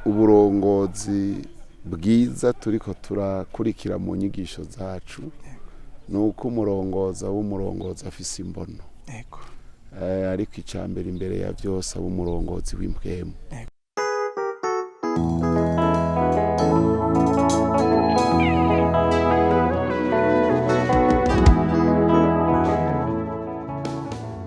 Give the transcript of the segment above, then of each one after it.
uburongozi bwiza turiko turakurikira mu nyigisho zacu nuko umurongozi afise imbono ariko icambere imbere ya byose abumurongozi w'impwemu.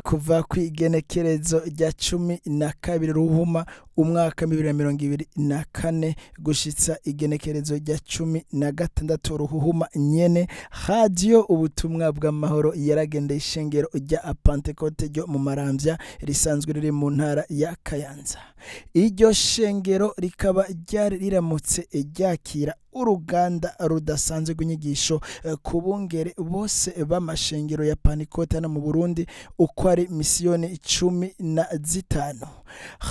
Kuva ku igenekerezo rya 12 Ruhuma umwaka 2024 gushitsa igenekerezo rya 16 Ruhuma nyene, radio ubutumwa bw'Amahoro yaragendeye ishengero rya Pantekote ryo mu Maramvya risanzwe riri mu ntara ya Kayanza. Iryo shengero rikaba ryari riramutse ryakira uruganda rudasanzwe rw'inyigisho ku bungere bose b'amashengero ya Pantekote no mu Burundi uko ari misiyoni 15.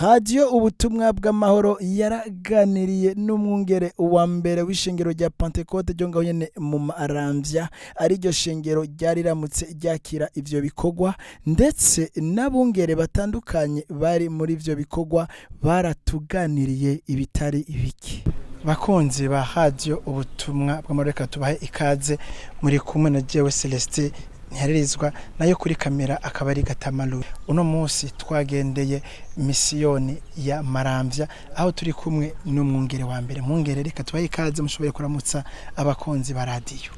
Radio ubutumwa bw'Amahoro yaraganiriye n'umwungere wa mbere w'ishengero rya Pantekote ryo ngaho nyene mu Maramvya, ari ryo shengero ryari riramutse ryakira ivyo bikorwa, ndetse n'abungere batandukanye bari muri ivyo bikorwa baratuganiriye ibitari ibiki. Bakunzi ba radio ubutumwa bw'Amahoro, reka tubahe ikaze. Muri kumwe na jewe Celestin Ntiharerizwa, nayo kuri kamera akaba ari Gatamalu. Uno munsi twagendeye misiyoni ya Maramvya aho turi kumwe n'umwungere wa mbere. Mwungere, reka tubahe ikaze, mushobore kuramutsa abakunzi ba radio.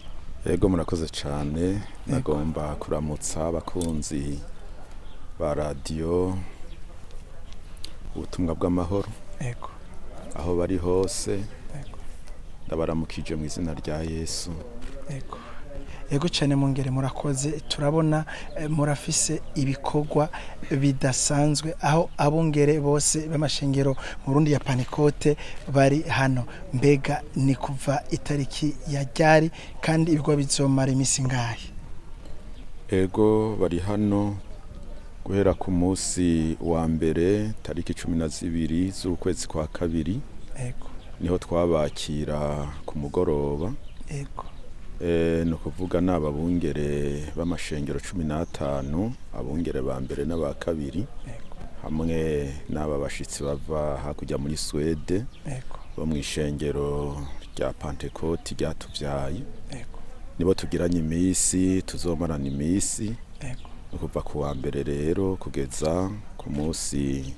Yego murakoze cyane. Nagomba kuramutsa abakunzi ba radio ubutumwa bw'Amahoro. Yego. Aho bari hose ndabaramukije mu izina rya Yesu. Yego cyane mwungere, murakoze. Turabona murafise ibikorwa bidasanzwe aho abungere bose b'amashengero mu Burundi ya Pantekote bari hano. Mbega ni kuva itariki ya ryari kandi ibikorwa bizomara imisi ngahe? Ego bari hano guhera ku munsi wa mbere tariki 12 z'ukwezi kwa kabiri. Niho twabakira ku mugoroba. No kuvuga n'ababungere b'amashengero 15, abungere ba mbere n'aba kabiri, hamwe n'aba bashitsi bava hakurya muri Swede bo mu ishengero rya Pantekote ryatuvyaye. Nibo tugiranye imisi, tuzomarana imisi kuva ku wa mbere rero kugeza ku munsi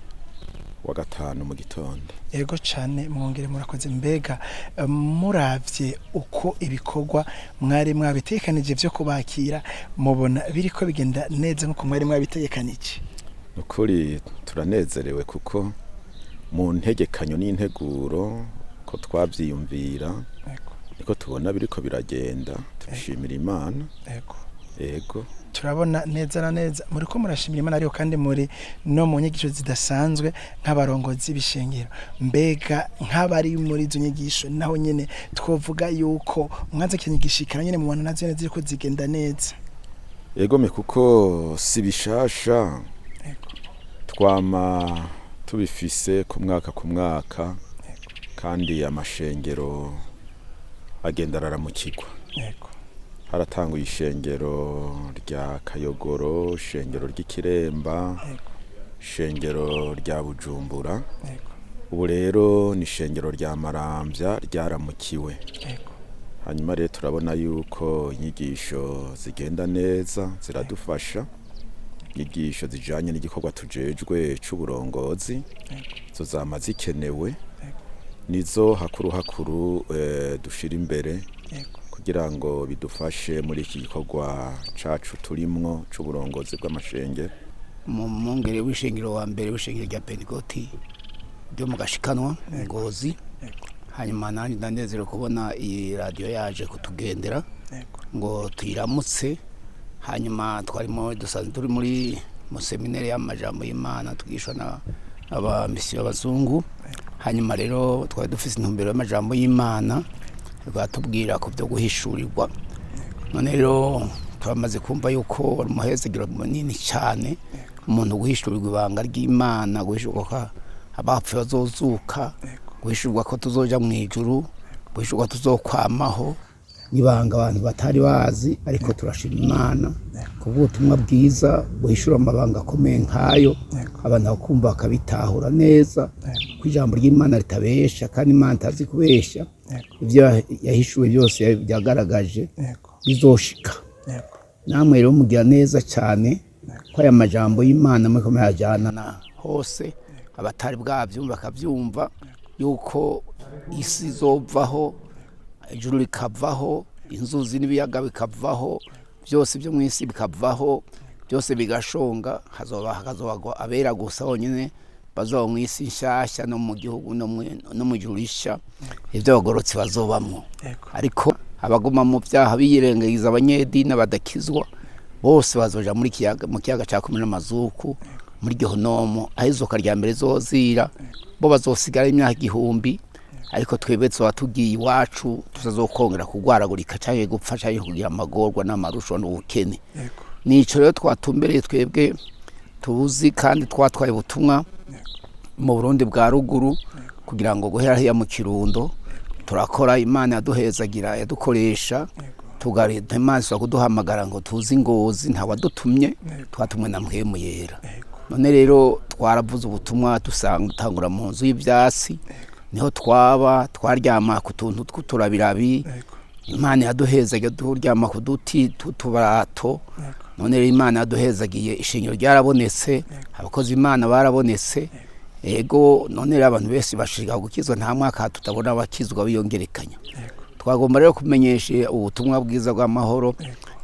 wa gatanu mu gitondo. Yego cyane mwongere, murakoze. Mbega muravye uko ibikorwa mwari mwabitekanije byo kubakira, mubona biriko bigenda neza nkuko mwari mwabitekanije? Ukuri turanezerewe kuko mu ntegekanyo n'integuro ko twavyiyumvira niko tubona biriko biragenda. Tubishimira Imana. Yego. Turabona neza na neza muri ko murashimira Imana, ariyo kandi muri no mu nyigisho zidasanzwe nk'abarongozi b'ishengero. Mbega nk'abari muri izo nyigisho naho nyene twovuga yuko mwanze kinyigishikana nyene mu bana nazo nyene ziriko zigenda neza? Yego me kuko si bishasha. Twama tubifise ku mwaka kandi amashengero agenda araramukirwa. Haratanguye ishengero rya Kayogoro, ishengero ry'Ikiremba, ishengero rya Bujumbura. Ubu rero ni ishengero rya Maramvya ryaramukiwe. Hanyuma rero turabona yuko inyigisho zigenda neza, ziradufasha. Inyigisho zijanye n'igikorwa tujejwe c'uburongozi zo zama zikenewe, nizo hakuru dushira imbere kugira ngo bidufashe muri iki gikorwa cacu turimwo c'uburongozi bw'amashengero. Mwungere w'ishengero wa mbere w'ishengero rya Pantekote ryo mu Gashikanwa Ngozi. Hanyuma nani ndanezero kubona iyi radio yaje kutugendera ngo tuyiramutse. Hanyuma twarimo dusanzwe turi muri mu seminari y'amajambo y'Imana twigishwa na aba misiyo abazungu. Hanyuma rero twari dufise intumbero y'amajambo y'Imana batubwira ko byo guhishurirwa. None rero twamaze kumva yuko wari umuhezegero munini cyane, umuntu guhishurirwa ibanga ry'Imana, guhishurirwa ko abapfuye bazozuka, guhishurirwa ko tuzoja mu ijuru, guhishurirwa tuzokwamaho. nibanga abantu batari bazi ariko turashima Imana kubw'ubutumwa bwiza buhishura amabanga akomeye nkayo abantu bakumva bakabitahura neza ko ijambo ry'Imana ritabesha kandi Imana itazi kubesha ibyo yahishuwe byose byagaragaje bizoshika namwe rero mugira neza cyane ko aya majambo y'Imana muri komeye ajyana hose abatari bwabyumva bakabyumva yuko isi zovaho ijuru rikavaho inzuzi n'ibiyaga bikavaho byose byo mu isi bikavaho byose bigashonga hazoba abera gusa bonyine bazoba mu isi nshyashya no mu gihugu no mu ijuru rishya ibyo abagorotsi bazobamo ariko abaguma mu byaha biyirengagiza abanyedini n'abadakizwa bose bazoja mu kiyaga cya kumena amazuku muri Gehonomo aho izuka rya mbere zozira bo bazosigara imyaka 1000 ariko twebwe tuba tugiye iwacu tuzazokongera kugwaragurika cyangwa gupfa cyangwa kugira amagorwa n'amarusho n'ubukene nico rero twatumbereye twebwe tuzi kandi twatwaye ubutumwa mu Burundi bwa ruguru kugira ngo guhera hiya mu Kirundo turakora Imana yaduhezagira yadukoresha tugarita Imana kuduhamagara ngo tuzi Ngozi ntawadutumye twatumwe na Mpwemu Yera none rero twaravuze ubutumwa dutangura mu nzu y'ibyasi niho twaryama ku tuntu tw'uturabirabi Imana yaduhezaga turyama ku duti tutubarato none rero Imana yaduhezagiye ishingiro ryarabonetse abakozi Imana barabonetse ego none rero abantu bese bashirika gukizwa nta mwaka tutabona abakizwa biyongerekanya twagomba rero kumenyesha ubutumwa bwiza bw'amahoro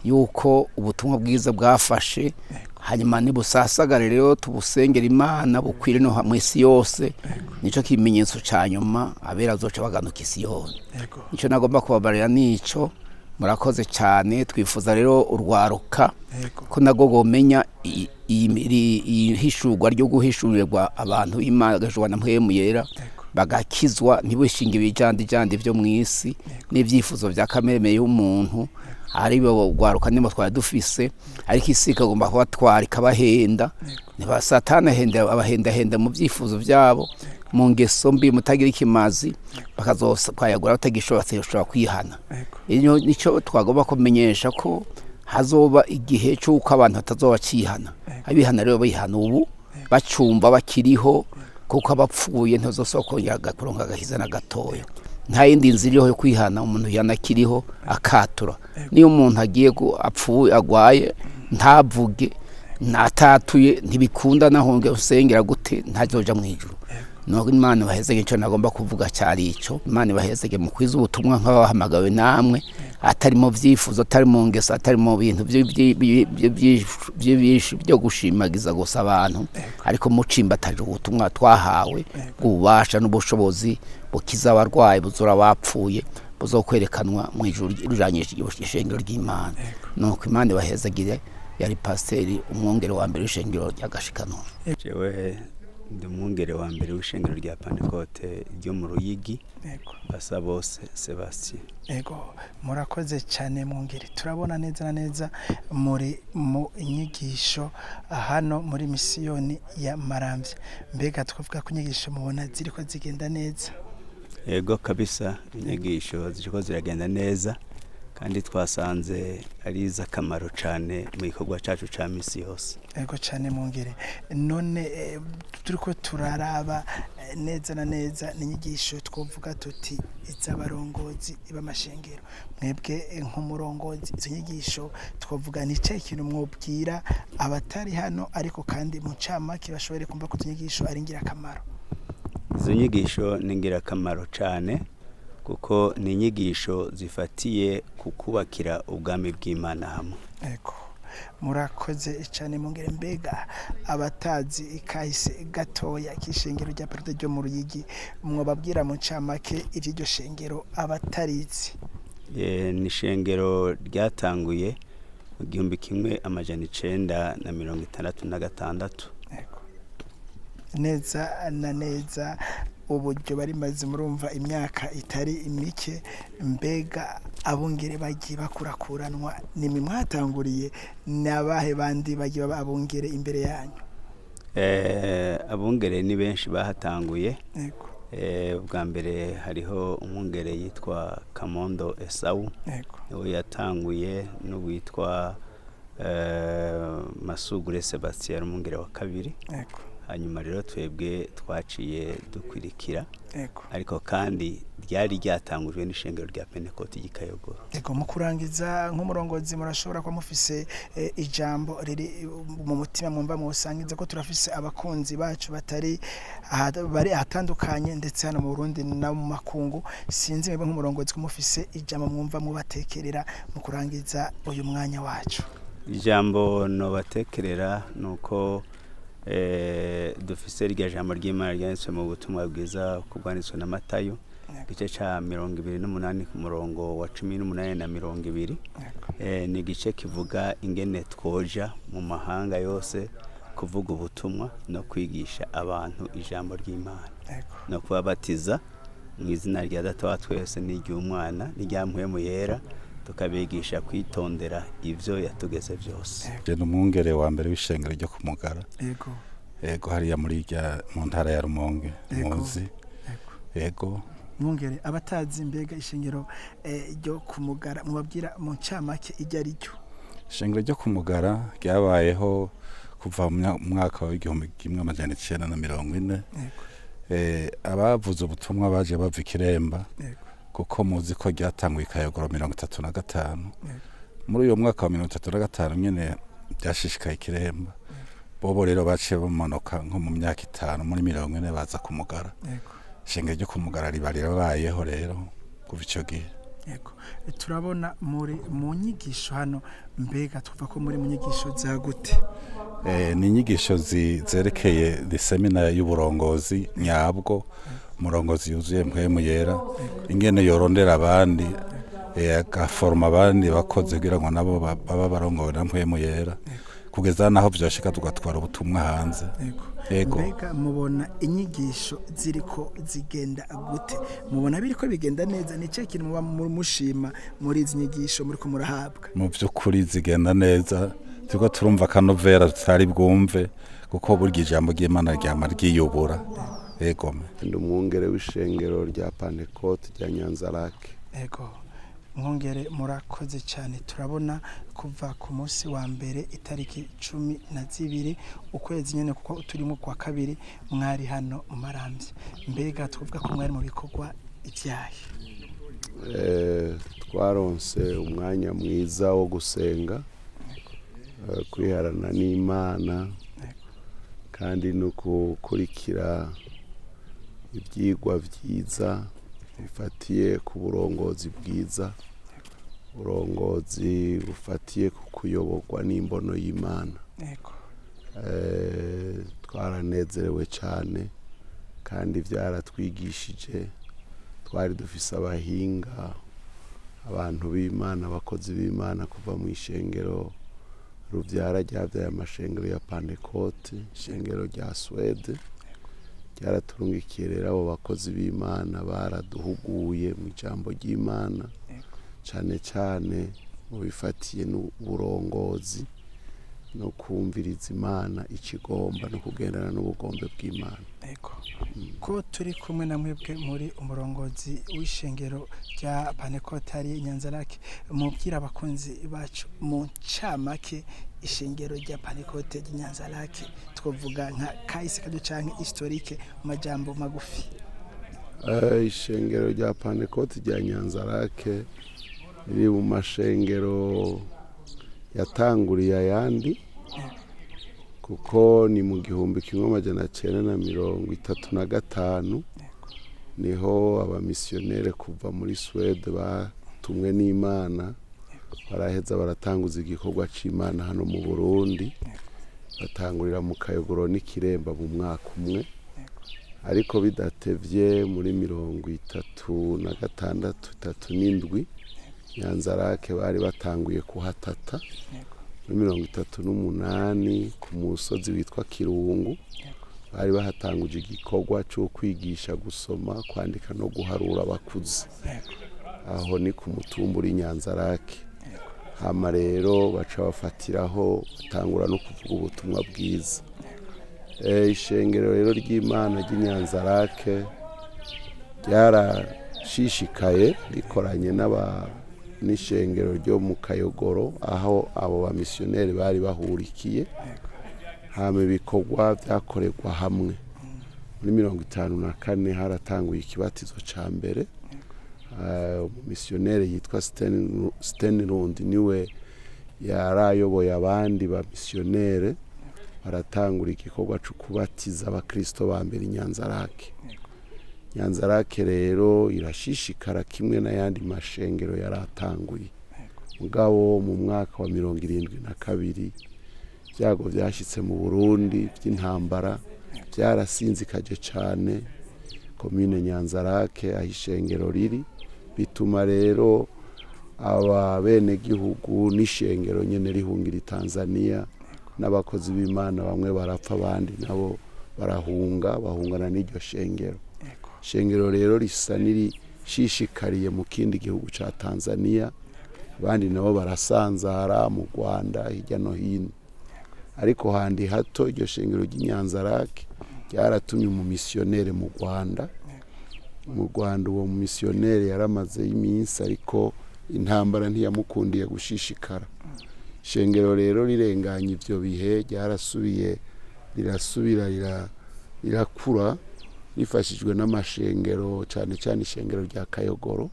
yuko ubutumwa bwiza bwafashe hanyuma nibusasagare rero tubusengera Imana bukwire no mu isi yose nico kimenyetso cyanyuma abera zoca baganuka isi yose nico nagomba kubabarira nico murakoze cyane twifuza rero urwaruka ko nago gomenya ihishurwa ryo guhishurirwa abantu Imana gashobora na Mpwemu Yera bagakizwa ntibishinge ibijandi byo mu isi n'ibyifuzo bya kamere y'umuntu ari bo gwaruka nimo twari dufise ariko isi kagomba kuba twari kabahenda niba satana abahenda mu byifuzo byabo mu ngeso mbi mutagira ikimazi bakazosayagura batagishobora kwihana iyo nico twagomba kumenyesha ko hazoba igihe cy'uko abantu batazoba cihana abihana rero bihana ubu bacumba bakiriho kuko abapfuye ntazosokongera kuronka gahiza na gatoya nta yindi nzira yo kwihana umuntu yanakiriho akatura niyo umuntu agiye apfuye agwaye ntavuge natatuye ntibikunda nahonge usengera gute ntazoja mu ijuru no Imana bahezege cyo nagomba kuvuga cyari ico Imana bahezege mu kwiza ubutumwa nk'abahamagawe namwe atari mu byifuzo atari mu ngeso atari mu bintu byo gushimagiza gusa abantu ariko mucimba taje ubutumwa twahawe ububasha n'ubushobozi bukiza abarwayi buzura bapfuye buzokwerekanwa mu ijuru rujanyije ishengero ry'Imana nuko Imana bahezagire yari pasiteri umwongere wa mbere w'ishengero ry'agashikano jewe ndi umwungere wa mbere w'ishengero rya Pantekote ryo mu Ruyigi basa bose Sebastien ego murakoze cyane mwungere turabona neza na neza muri mu inyigisho hano muri misiyoni ya Maramvya mbega twavuga ko inyigisho mubona ziriko zigenda neza ego kabisa inyigisho ziriko ziragenda neza kandi twasanze ari izakamaro cyane mu gikorwa cyacu cya misi yose ego cyane mwungere none turiko turaraba neza na neza n'inyigisho twovuga tuti iz'abarongozi b'amashengero mwebwe nk'umurongozi izo nyigisho twovuga ni cyo ikintu mwobwira abatari hano ariko kandi mu camake bashobore kumva ko inyigisho ari ingirakamaro izo nyigisho ni ingirakamaro cyane kuko ni inyigisho zifatiye kukubakira ubwami bw'Imana hamwe ego murakoze cyane mwungere mbega abatazi ikahise gatoya kishengero rya Pantekote ryo mu Ruyigi mwobabwira mu camake iryo shengero abatarizi ni shengero ryatanguye mu 1966 neza na neza uburyo bari maze murumva imyaka itari imike mbega abungere bagiye bakurakuranwa nimi mwatanguriye nabahe bandi bagiye abungere imbere yanyu abungere ni benshi bahatanguye bwa mbere hariho umwungere yitwa Kamondo Esawu niwe yatanguye n'uwitwa Masugure Sebastien umwungere wa kabiri hanyuma rero twebwe twaciye dukwirikira ariko kandi ryari ryatangujwe n'ishengero rya Pantekote y'Ikayogoro. Mu kurangiza nk'umurongozi murashobora kuba mufise ijambo riri mu mutima mwumva musangiza ko turafise abakunzi bacu bari ahatandukanye ndetse hano mu Burundi na mu makungu, sinzi mwebwe nk'umurongozi ko mufise ijambo mwumva mubatekerera mu kurangiza uyu mwanya wacu. Ijambo no batekerera nuko dufise rya jambo ry'Imana ryanditswe mu butumwa bwiza kubwanitswe na Matayo igice ca 28 ku murongo wa 18 na 20 ni igice kivuga ingene twoja mu mahanga yose kuvuga ubutumwa no kwigisha abantu ijambo ry'Imana no kubabatiza mu izina rya Data wa twese n'iry'Umwana n'iryampwemu yera tukabigisha kwitondera ivyo yatugeze byose. Je n'umwungere wa mbere w'ishengero ryo kumugara. Yego hariya muri mu ntara ya Rumonge muzi. Yego mwungere abatazi mbega ishengero ryo kumugara mubabwira mu ncamake ijya ari cyo. Ishengero ryo kumugara ryabayeho kuva mu mwaka wa 1940. Abavuze ubutumwa baje bava Ikiremba. Kuko muzi ko ryatanguye Ikayogoro 35 muri uyo mwaka wa 35 nyene byashishikaye Ikiremba bobo rero baciye bamanuka nko mu myaka 5 muri 40 baza kumugara ishengero ryo kumugara ribayeho rero kuva ico gihe. Turabona muri mu nyigisho hano mbega tuva ko muri mu nyigisho za gute? Ni inyigisho zerekeye semina y'uburongozi nyabwo umurongozi yuzuye mpwemu yera ingene yorondera abandi agaforma abandi bakoze kugira ngo nabo baba barongowe na mpwemu yera kugeza naho vyoshika tugatwara ubutumwa hanze. Mbega mubona inyigisho ziriko zigenda gute? Mubona biriko bigenda neza? Ni cyo kintu muba mushima muri izi nyigisho muri ko murahabwa? Mu by'ukuri zigenda neza tuko turumva kanovera tutari bwumve kuko burya ijambo ry'Imana ryama ryiyobora. Ndi umwungere w'ishengero rya Pantekote rya Nyanzarake. Mwungere murakoze cyane. Turabona kuva ku munsi wa mbere itariki 12 ukwezi nyene kuko turimo kwa kabiri mwari hano Maramvya. Mbega tuvuga ko mwari mu bikorwa ivyahe? Twaronse umwanya mwiza wo gusenga kwiharana n'Imana kandi no gukurikira ibyigwa byiza bifatiye ku burongozi bwiza, uburongozi bufatiye ku kuyoborwa n'imbono y'Imana. Twaranezerewe cyane kandi byaratwigishije. Twari dufise abahinga, abantu b'Imana, abakozi b'Imana kuva mu ishengero ruvyara ryavyaye amashengero ya Pantekote, ishengero rya Swede ryaraturungikiye rero abo bakozi b'Imana baraduhuguye mu ijambo ry'Imana cyane cyane mu bifatiye n'uburongozi no kumviriza Imana ikigomba no kugendana n'ubugombe bw'Imana. Ko turi kumwe na mwebwe muri umurongozi w'ishengero rya Pantekote ari Nyanzarake, mubwira abakunzi bacu mu ncamake ishengero rya Pantekote Nyanzarake twovuga nka kahise kadu canke historique mu majambo magufi. Ishengero rya Pantekote rya Nyanzarake riri mu mashengero yatanguriye ayandi kuko ni mu 1935 niho abamisiyonere kuva muri Swede batumwe n'Imana baraheza baratanguza igikorwa c'Imana hano mu Burundi, batangurira mu Kayogoro n'Ikiremba mu mwaka umwe, ariko bidatevye muri 1936 Nyanzarake bari batanguye kuhatata. Muri 1938 ku musozi witwa Kirungu bari bahatanguje igikorwa cyo kwigisha gusoma, kwandika no guharura abakuze. Aho ni ku mutumburi Nyanzarake. Hama rero baca bafatiraho batangura no kuvuga ubutumwa bwiza. Ishengero rero ry'Imana ry'Inyanzarake ryarashishikaye rikoranye n'ishengero ryo mu Kayogoro aho abo bamisiyoneri bari bahurikiye. Hama ibikorwa byakorerwa hamwe. Muri 54 haratanguye ikibatizo ca mbere. Umumisiyoneri yitwa Stenrundi niwe yarayoboye abandi bamisiyoneri baratangura igikorwa cyo kubatiza abakristo ba mbere Nyanzarake. Nyanzarake rero irashishikara kimwe n'ayandi mashengero yaratanguye. Mugabo mu mwaka wa 72 byago byashitse mu Burundi by'intambara byarasinzikaje cyane komine Nyanzarake ahishengero riri, bituma rero aba bene gihugu n'ishengero nyene rihungira Tanzania n'abakozi b'Imana bamwe barapfa abandi nabo bahungana n'iryo shengero. Shengero rero risa niri shishikariye mu kindi gihugu ca Tanzania, abandi nabo barasanzara mu Rwanda hirya no hino. Ariko handi hato iryo shengero ry'Inyanzarake ryaratumye mu missionnaire mu Rwanda. Mu Rwanda uwo missionnaire yaramaze iminsi ariko intambara ntiyamukundiye gushishikara. Shengero rero rirenganye ivyo bihe rirasubira rirakura rifashijwe n'amashengero cyane cyane ishengero rya Kayogoro.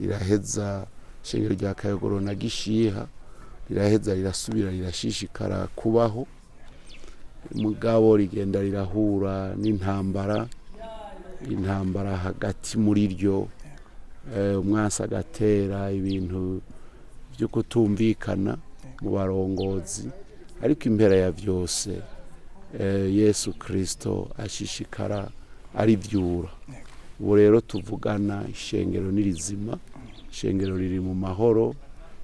Riraheza ishengero rya Kayogoro na Gishiha riraheza rirasubira rirashishikara kubaho. Mugabo rigenda rirahura n'intambara hagati muri ryo, umwasa agatera ibintu byo kutumvikana mu barongozi, ariko impera ya byose Yesu Kristo ashishikara ari vyura. Ubu rero tuvugana ishengero nirizima, ishengero riri mu mahoro,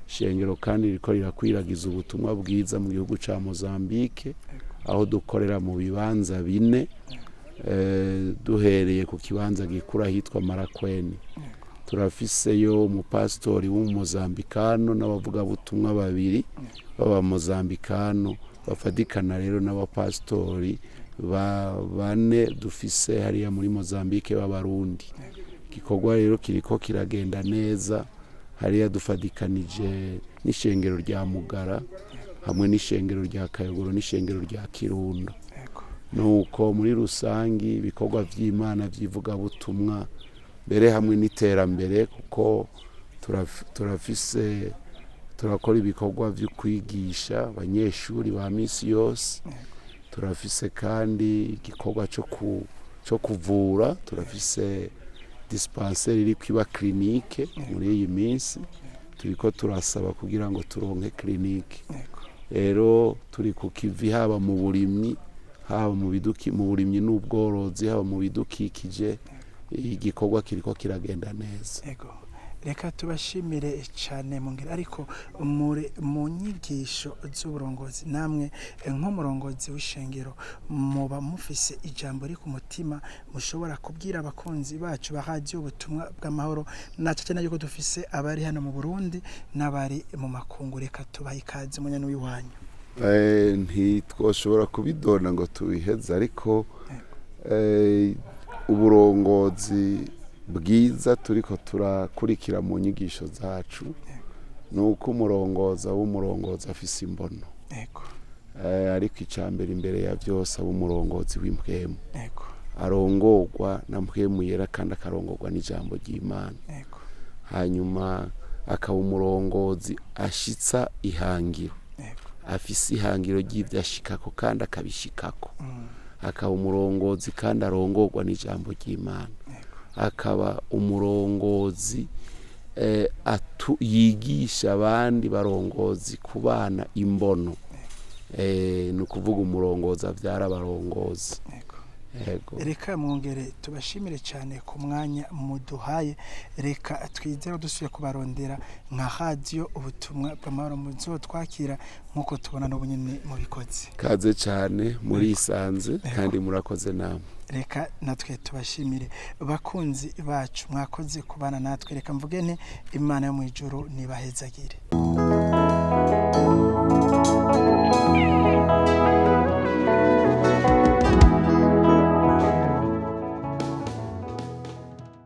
ishengero kandi riko rirakwiragiza ubutumwa bwiza mu gihugu ca Mozambique aho dukorera mu bibanza 4, duhereye ku kibanza gikura hitwa Marakweni. Turafiseyo umupastori w'umuzambikano n'abavuga butumwa 2 baba Mozambikano bafadikana rero n'abapastori 4 dufise hariya muri Mozambique b'Abarundi. Gikorwa rero kiriko kiragenda neza, hariya dufadikanije n'ishengero rya Mugara hamwe n'ishengero rya Kayogoro n'ishengero rya Kirundo. Nuko muri rusangi ibikorwa vy'Imana vyivuga butumwa mbere hamwe n'iterambere, kuko turakora ibikorwa vyo kwigisha abanyeshuri ba misi yose. Turafise kandi igikorwa cyo kuvura, turafise dispensaire iri kwiba clinique muri iyi minsi, turiko turasaba kugira ngo turonke clinique. Rero turi ku kivi haba mu burimyi, haba mu burimyi n'ubworozi, haba mu bidukikije. Igikorwa kiriko kiragenda neza. Reka tubashimire cyane mungera, ariko mu nyigisho z'uburongozi namwe nk'umurongozi w'ishengero muba mufise ijambo riri ku mutima mushobora kubwira abakunzi bacu ba radio ubutumwa bw'amahoro, naco cyane yuko dufise abari hano mu Burundi n'abari mu makungu. Reka tubaha ikaze munyana w'iwanyu. Ntitwoshobora kubidona ngo tubiheze, ariko uburongozi bwiza turiko turakurikira mu nyigisho zacu nuko umurongozi afise imbono. Ariko icambere imbere ya byose umurongozi w'impwemu arongorwa na mpwemu yera kandi akarongorwa n'ijambo ry'Imana. Hanyuma akaba umurongozi ashitsa ihangiro, afise ihangiro ry'ivyashikako kandi akabishikako. Akaba umurongozi kandi arongorwa n'ijambo ry'Imana. Akaba umurongozi yigisha abandi barongozi kubana imbono. Ni ukuvuga umurongozi avyara abarongozi. Reka mwongere tubashimire cyane ku mwanya muduhaye. Reka twizere dusuye kubarondera nka radio ubutumwa bw'Amahoro muzotwakira nkuko tubona n'ubunyene mu bikozi. Kaze cyane muri isanze kandi murakoze namwe. Reka natwe tubashimire bakunzi bacu, mwakoze kubana natwe. Reka mvugene Imana yo mu ijuru nibahezagire.